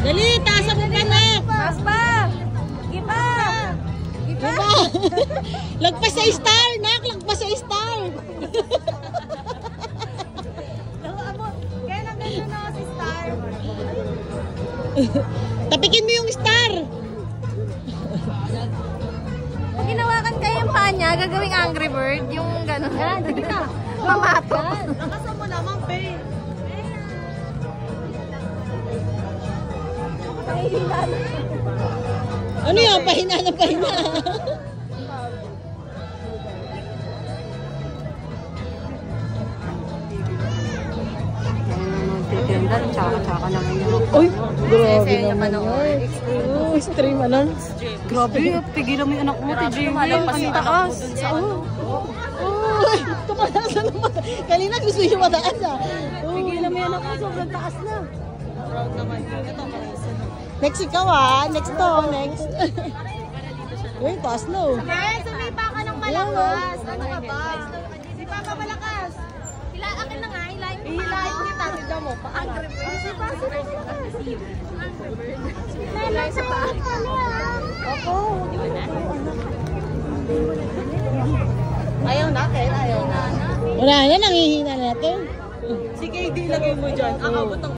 Dali, taas mo pa na. Taas pa. Iba. Iba. Lagpas sa star, nak. Lagpas sa star. Kaya nagano na si Star. Tapikin mo yung star. Pag ginawakan kayo yung paa niya, gagawing Angry Bird, yung gano'n. Sige na. Mamato. Lakasan mo naman, pe. Ano yan? Pahina na pahina. Tsaka naman yun. Uy, grabe naman yun. Oh, extreme ano? Grabe, pigilan mo yung anak mo, TJ. Ang taas. Uy, tumataas na naman. Kanina gusto yung mataas ah. Pigilan mo yung anak mo, sobrang taas na. Next ikaw ah. Next to, next. Uy, taas na oh. Yes, sumipa ka ng malakas. Ano ka ba? Sipa ka malakas. Akin na nga, hilahin kita. Tignan mo, paangat. Sipa. Hilahin sa paa. Opo. Ayaw natin, ayaw na. Wala na, nangihina natin. Si KD lagay mo dyan. Ang abot ng